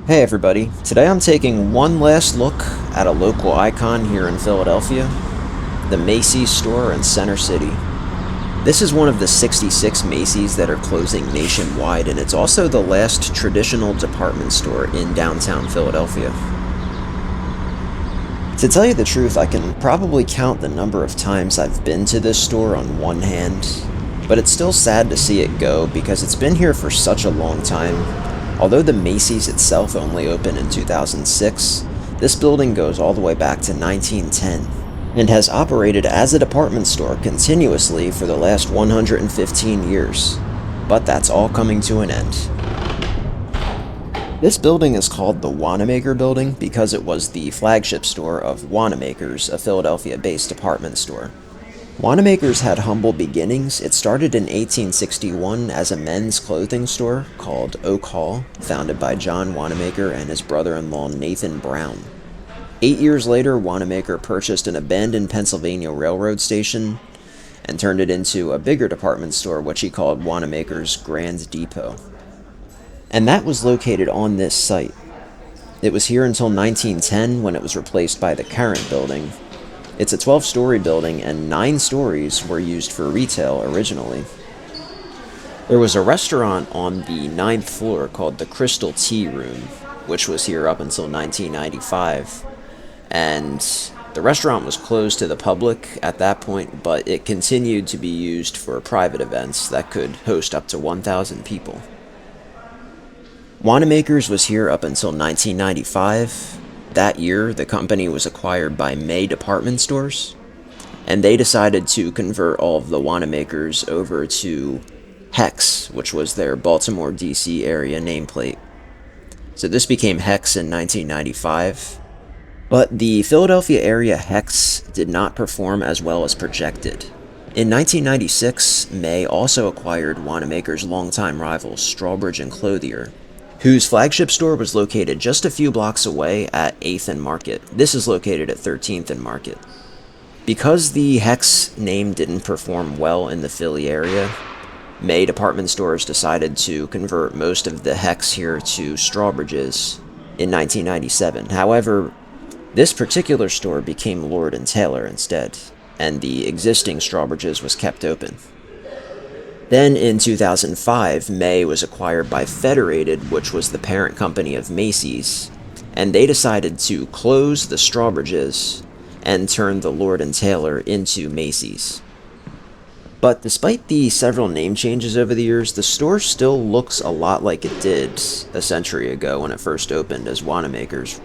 Hey everybody, today I'm taking one last look at a local icon here in Philadelphia, the Macy's store in Center City. This is one of the 66 Macy's that are closing nationwide, and it's also the last traditional department store in downtown Philadelphia. To tell you the truth, I can probably count the number of times I've been to this store on one hand, but it's still sad to see it go because it's been here for such a long time. Although the Macy's itself only opened in 2006, this building goes all the way back to 1910 and has operated as a department store continuously for the last 115 years. But that's all coming to an end. This building is called the Wanamaker Building because it was the flagship store of Wanamaker's, a Philadelphia-based department store. Wanamaker's had humble beginnings. It started in 1861 as a men's clothing store called Oak Hall, founded by John Wanamaker and his brother-in-law Nathan Brown. 8 years later, Wanamaker purchased an abandoned Pennsylvania railroad station and turned it into a bigger department store, which he called Wanamaker's Grand Depot. And that was located on this site. It was here until 1910 when it was replaced by the current building. It's a 12-story building, and 9 stories were used for retail originally. There was a restaurant on the 9th floor called the Crystal Tea Room, which was here up until 1995. And the restaurant was closed to the public at that point, but it continued to be used for private events that could host up to 1,000 people. Wanamaker's was here up until 1995. That year, the company was acquired by May Department Stores, and they decided to convert all of the Wanamakers over to Hecht, which was their Baltimore, D.C. area nameplate. So this became Hecht in 1995, but the Philadelphia area Hecht did not perform as well as projected. In 1996, May also acquired Wanamaker's longtime rival, Strawbridge & Clothier, whose flagship store was located just a few blocks away at 8th and Market. This is located at 13th and Market. Because the Hecht's name didn't perform well in the Philly area, May department stores decided to convert most of the Hecht's here to Strawbridge's in 1997. However, this particular store became Lord & Taylor instead, and the existing Strawbridge's was kept open. Then in 2005, May was acquired by Federated, which was the parent company of Macys, and they decided to close the Strawbridge's and turn the Lord & Taylor into Macys. But despite the several name changes over the years, the store still looks a lot like it did a century ago when it first opened as Wanamaker's.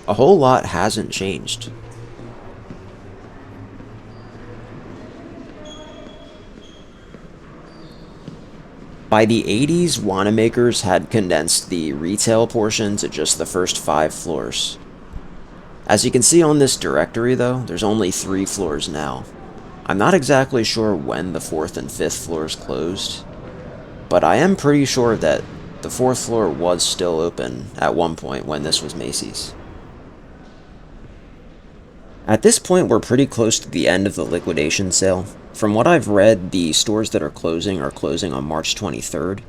A whole lot hasn't changed. By the 80s, Wanamaker's had condensed the retail portion to just the first 5 floors. As you can see on this directory though, there's only 3 floors now. I'm not exactly sure when the 4th and 5th floors closed, but I am pretty sure that the 4th floor was still open at one point when this was Macys. At this point, we're pretty close to the end of the liquidation sale. From what I've read, the stores that are closing on March 23rd.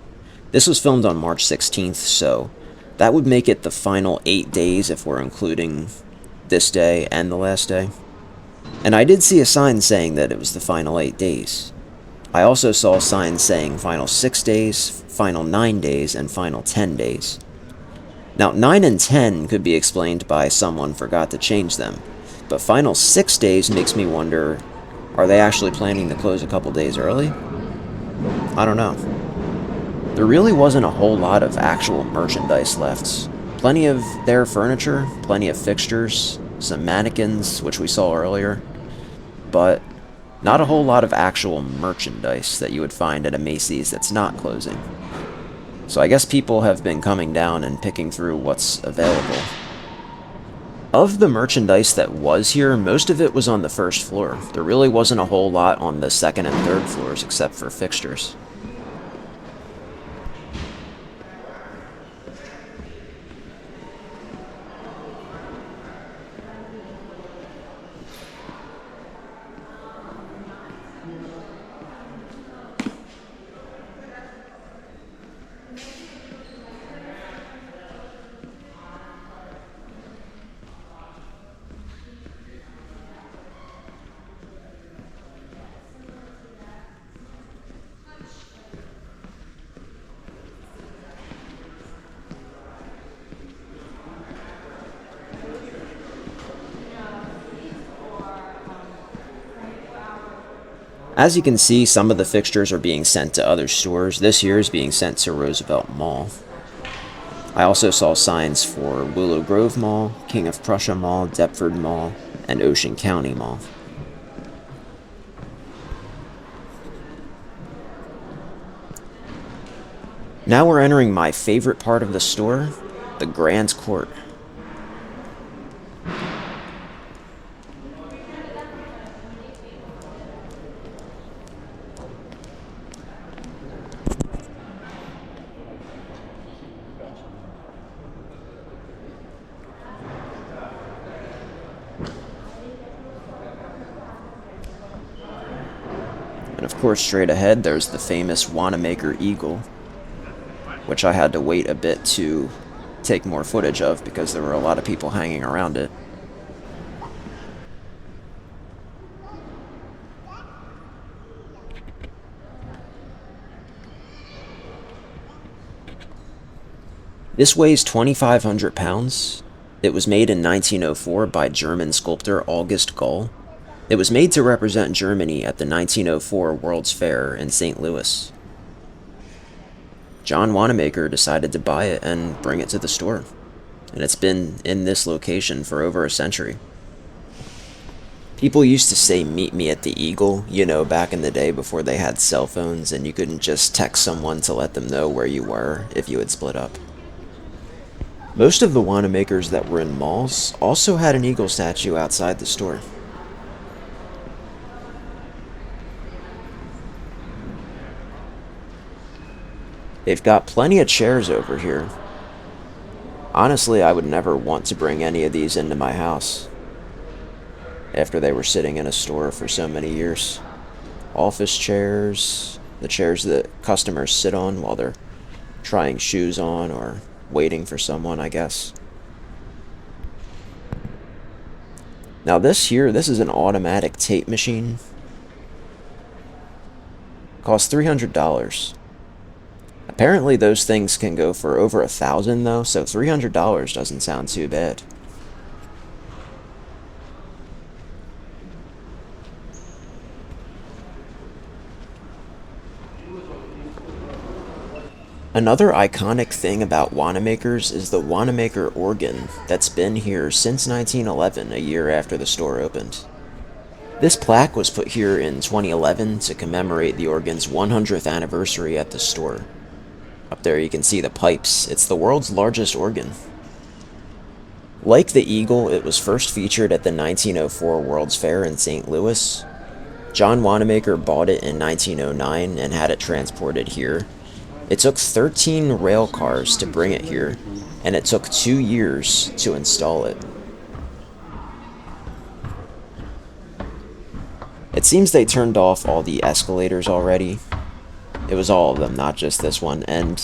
This was filmed on March 16th, so that would make it the final 8 days if we're including this day and the last day. And I did see a sign saying that it was the final 8 days. I also saw signs saying final 6 days, final 9 days, and final 10 days. Now, 9 and 10 could be explained by someone forgot to change them, but final 6 days makes me wonder, are they actually planning to close a couple days early? I don't know. There really wasn't a whole lot of actual merchandise left. Plenty of their furniture, plenty of fixtures, some mannequins, which we saw earlier, but not a whole lot of actual merchandise that you would find at a Macy's that's not closing. So I guess people have been coming down and picking through what's available. Of the merchandise that was here, most of it was on the first floor. There really wasn't a whole lot on the second and third floors except for fixtures. As you can see, some of the fixtures are being sent to other stores. This year is being sent to Roosevelt Mall. I also saw signs for Willow Grove Mall, King of Prussia Mall, Deptford Mall, and Ocean County Mall. Now we're entering my favorite part of the store, the Grand Court. And of course, straight ahead, there's the famous Wanamaker Eagle, which I had to wait a bit to take more footage of because there were a lot of people hanging around it. This weighs 2,500 pounds. It was made in 1904 by German sculptor August Gall. It was made to represent Germany at the 1904 World's Fair in St. Louis. John Wanamaker decided to buy it and bring it to the store, and it's been in this location for over a century. People used to say, "Meet me at the Eagle," back in the day before they had cell phones and you couldn't just text someone to let them know where you were if you had split up. Most of the Wanamakers that were in malls also had an eagle statue outside the store. They've got plenty of chairs over here. Honestly, I would never want to bring any of these into my house after they were sitting in a store for so many years. Office chairs, the chairs that customers sit on while they're trying shoes on or waiting for someone, I guess. Now this is an automatic tape machine. Costs $300. Apparently those things can go for over $1,000 though, so $300 doesn't sound too bad. Another iconic thing about Wanamakers is the Wanamaker organ that's been here since 1911, a year after the store opened. This plaque was put here in 2011 to commemorate the organ's 100th anniversary at the store. Up there you can see the pipes. It's the world's largest organ. Like the Eagle, it was first featured at the 1904 World's Fair in St. Louis. John Wanamaker bought it in 1909 and had it transported here. It took 13 rail cars to bring it here, and it took 2 years to install it. It seems they turned off all the escalators already. It was all of them, not just this one, and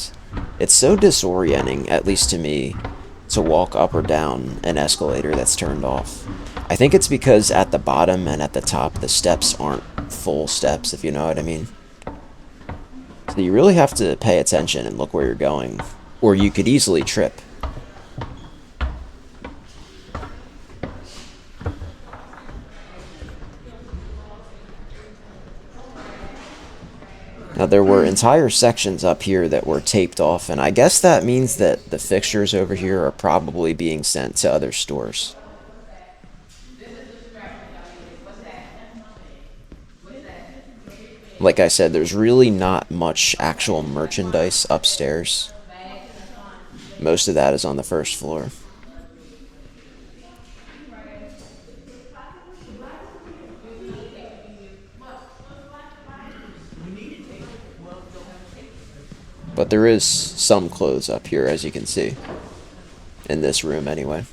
it's so disorienting, at least to me, to walk up or down an escalator that's turned off. I think it's because at the bottom and at the top, the steps aren't full steps, if you know what I mean. So you really have to pay attention and look where you're going, or you could easily trip. Now there were entire sections up here that were taped off, and I guess that means that the fixtures over here are probably being sent to other stores. Like I said, there's really not much actual merchandise upstairs. Most of that is on the first floor. But there is some clothes up here, as you can see. In this room, anyway.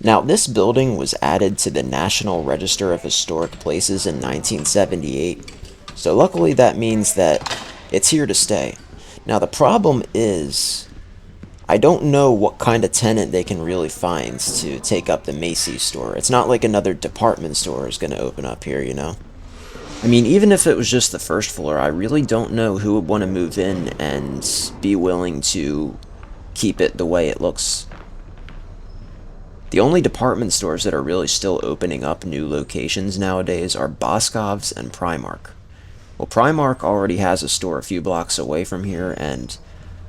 Now, this building was added to the National Register of Historic Places in 1978. So luckily that means that it's here to stay. Now, the problem is, I don't know what kind of tenant they can really find to take up the Macy's store. It's not like another department store is going to open up here, I mean, even if it was just the first floor, I really don't know who would want to move in and be willing to keep it the way it looks. The only department stores that are really still opening up new locations nowadays are Boscov's and Primark. Well, Primark already has a store a few blocks away from here, and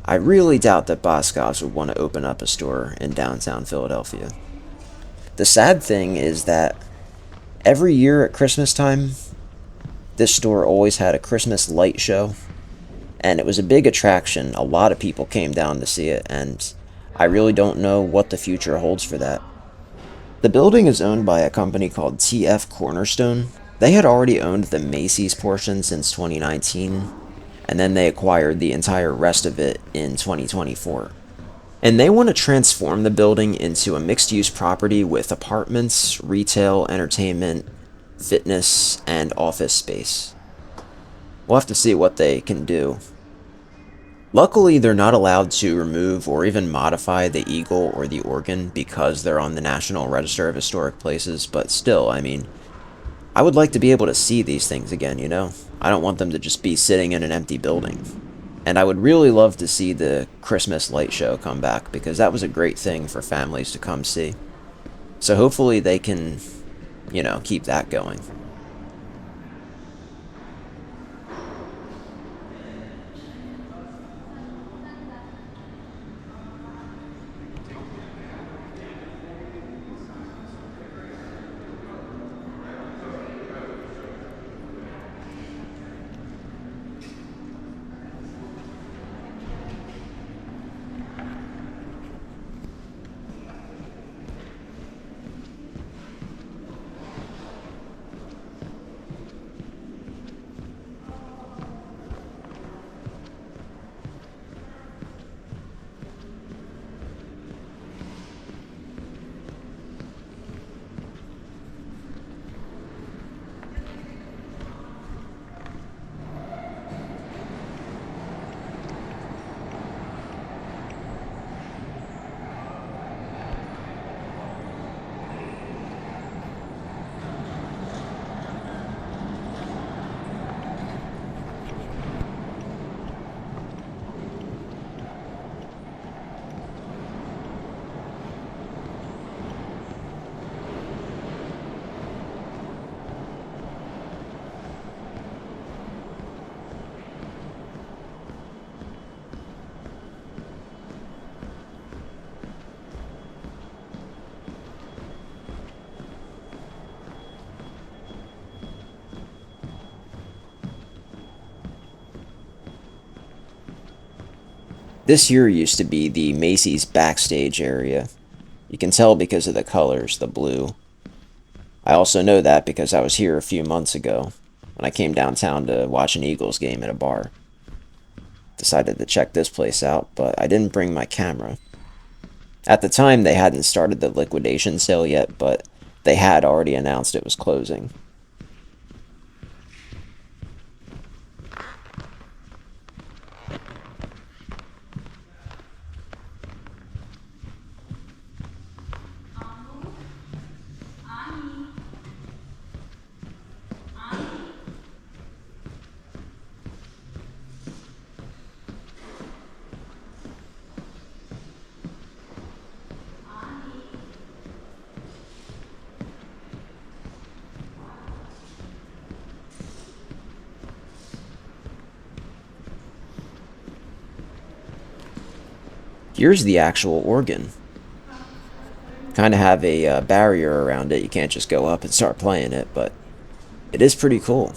I really doubt that Boscov's would want to open up a store in downtown Philadelphia. The sad thing is that every year at Christmas time, this store always had a Christmas light show, and it was a big attraction. A lot of people came down to see it, and I really don't know what the future holds for that. The building is owned by a company called TF Cornerstone. They had already owned the Macys portion since 2019, and then they acquired the entire rest of it in 2024. And they want to transform the building into a mixed-use property with apartments, retail, entertainment, fitness, and office space. We'll have to see what they can do. Luckily, they're not allowed to remove or even modify the eagle or the organ because they're on the National Register of Historic Places, but still, I mean, I would like to be able to see these things again, you know? I don't want them to just be sitting in an empty building. And I would really love to see the Christmas light show come back because that was a great thing for families to come see. So hopefully they can, keep that going. This here used to be the Macy's backstage area. You can tell because of the colors, the blue. I also know that because I was here a few months ago when I came downtown to watch an Eagles game at a bar. Decided to check this place out, but I didn't bring my camera. At the time, they hadn't started the liquidation sale yet, but they had already announced it was closing. Here's the actual organ. Kind of have a barrier around it. You can't just go up and start playing it, but it is pretty cool.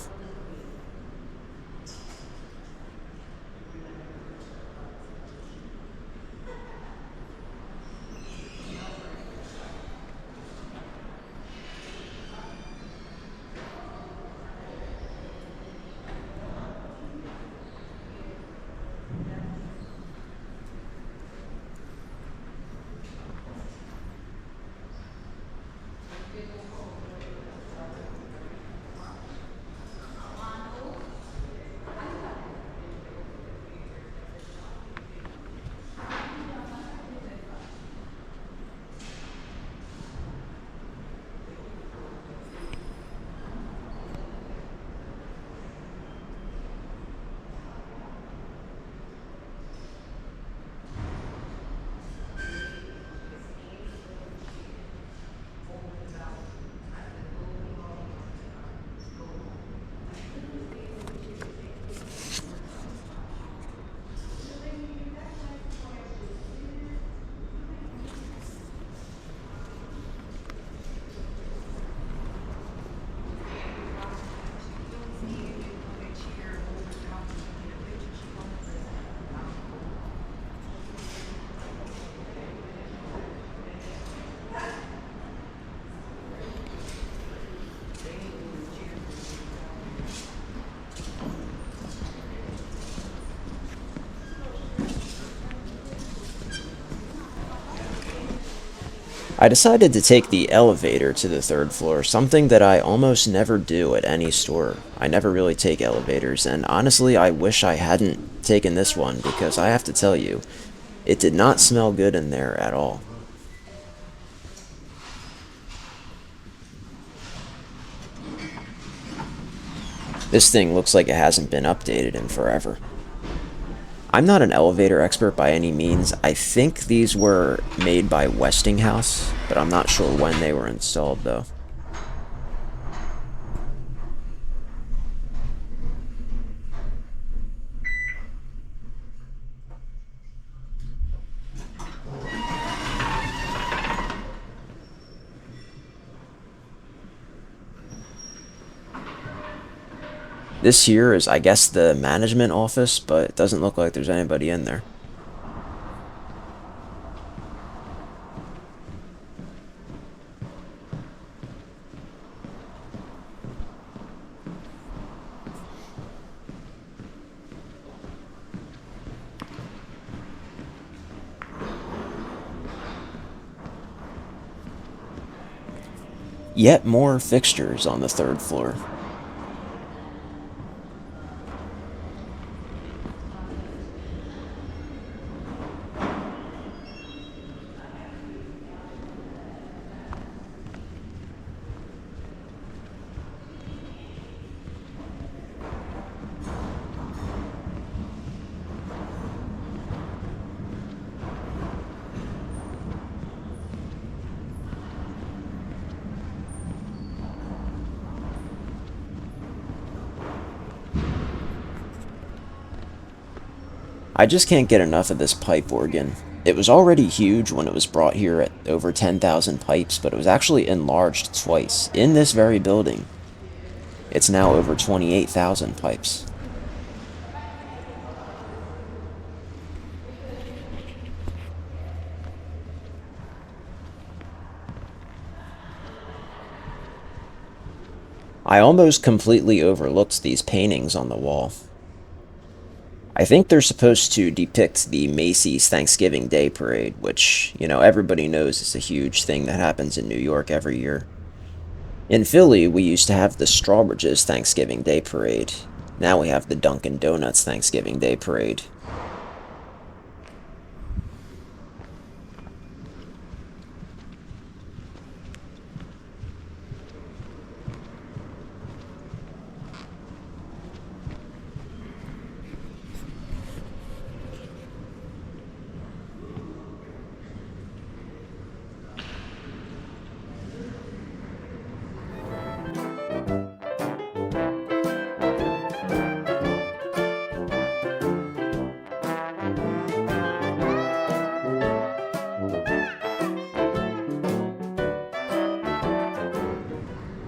I decided to take the elevator to the third floor, something that I almost never do at any store. I never really take elevators, and honestly, I wish I hadn't taken this one because I have to tell you, it did not smell good in there at all. This thing looks like it hasn't been updated in forever. I'm not an elevator expert by any means. I think these were made by Westinghouse, but I'm not sure when they were installed though. This here is, I guess, the management office, but it doesn't look like there's anybody in there. Yet more fixtures on the third floor. I just can't get enough of this pipe organ. It was already huge when it was brought here at over 10,000 pipes, but it was actually enlarged twice in this very building. It's now over 28,000 pipes. I almost completely overlooked these paintings on the wall. I think they're supposed to depict the Macys Thanksgiving Day Parade, which, everybody knows is a huge thing that happens in New York every year. In Philly, we used to have the Strawbridge's Thanksgiving Day Parade. Now we have the Dunkin' Donuts Thanksgiving Day Parade.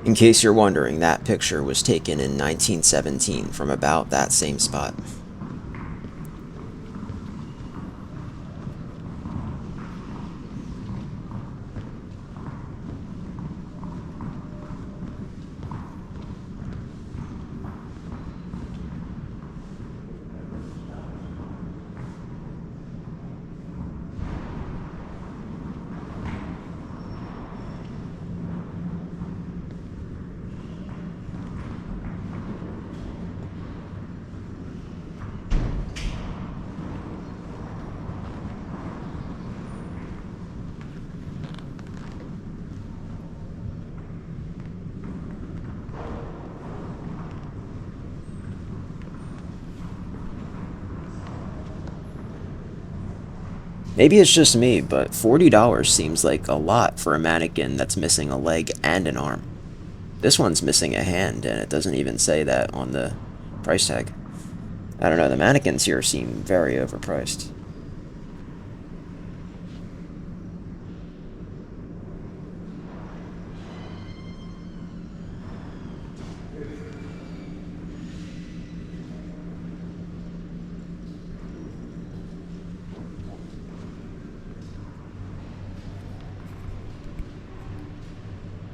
In case you're wondering, that picture was taken in 1917 from about that same spot. Maybe it's just me, but $40 seems like a lot for a mannequin that's missing a leg and an arm. This one's missing a hand, and it doesn't even say that on the price tag. I don't know, the mannequins here seem very overpriced.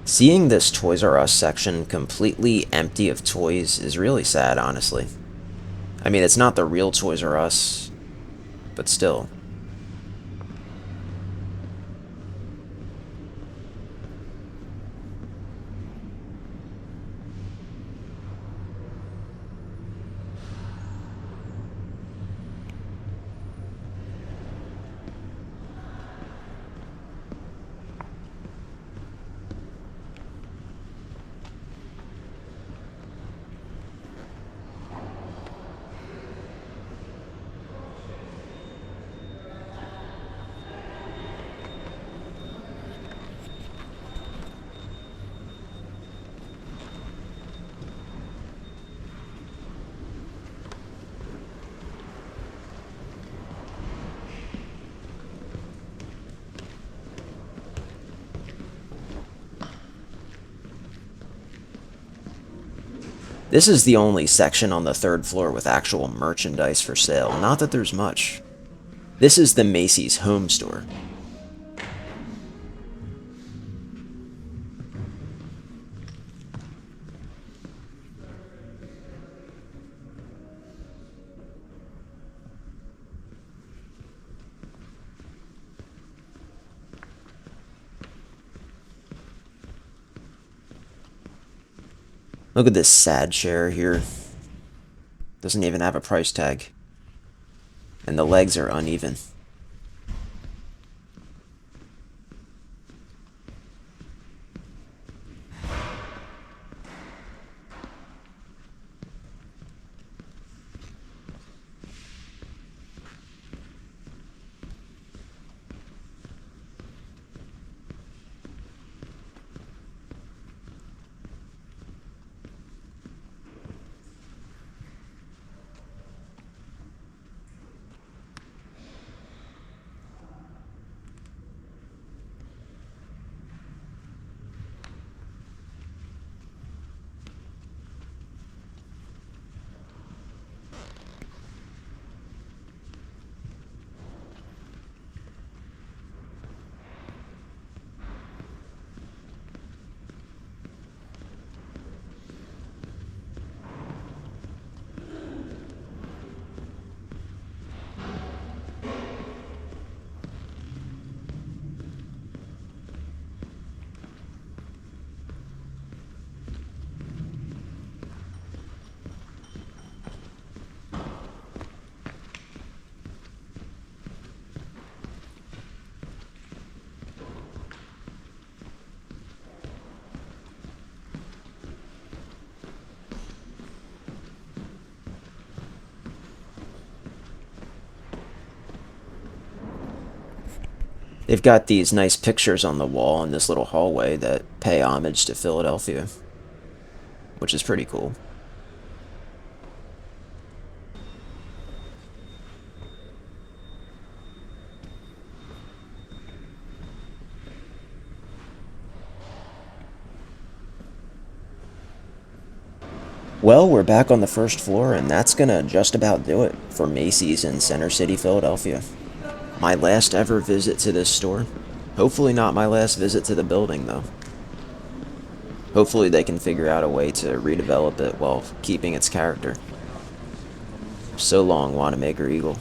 Seeing this Toys R Us section completely empty of toys is really sad, honestly. I mean, it's not the real Toys R Us, but still. This is the only section on the third floor with actual merchandise for sale. Not that there's much. This is the Macy's home store. Look at this sad chair here. Doesn't even have a price tag. And the legs are uneven. They've got these nice pictures on the wall in this little hallway that pay homage to Philadelphia, which is pretty cool. Well, we're back on the first floor, and that's gonna just about do it for Macy's in Center City, Philadelphia. My last ever visit to this store. Hopefully not my last visit to the building, though. Hopefully they can figure out a way to redevelop it while keeping its character. So long, Wanamaker Eagle.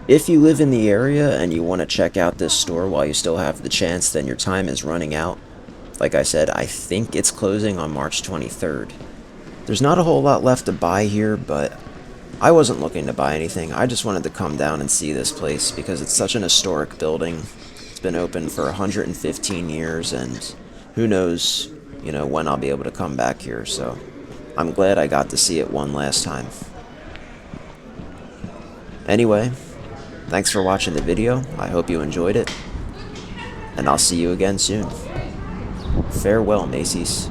If you live in the area and you want to check out this store while you still have the chance, then your time is running out. Like I said, I think it's closing on March 23rd. There's not a whole lot left to buy here, but I wasn't looking to buy anything. I just wanted to come down and see this place because it's such an historic building. It's been open for 115 years, and who knows, when I'll be able to come back here, so I'm glad I got to see it one last time. Anyway, thanks for watching the video. I hope you enjoyed it, and I'll see you again soon. Farewell, Macys.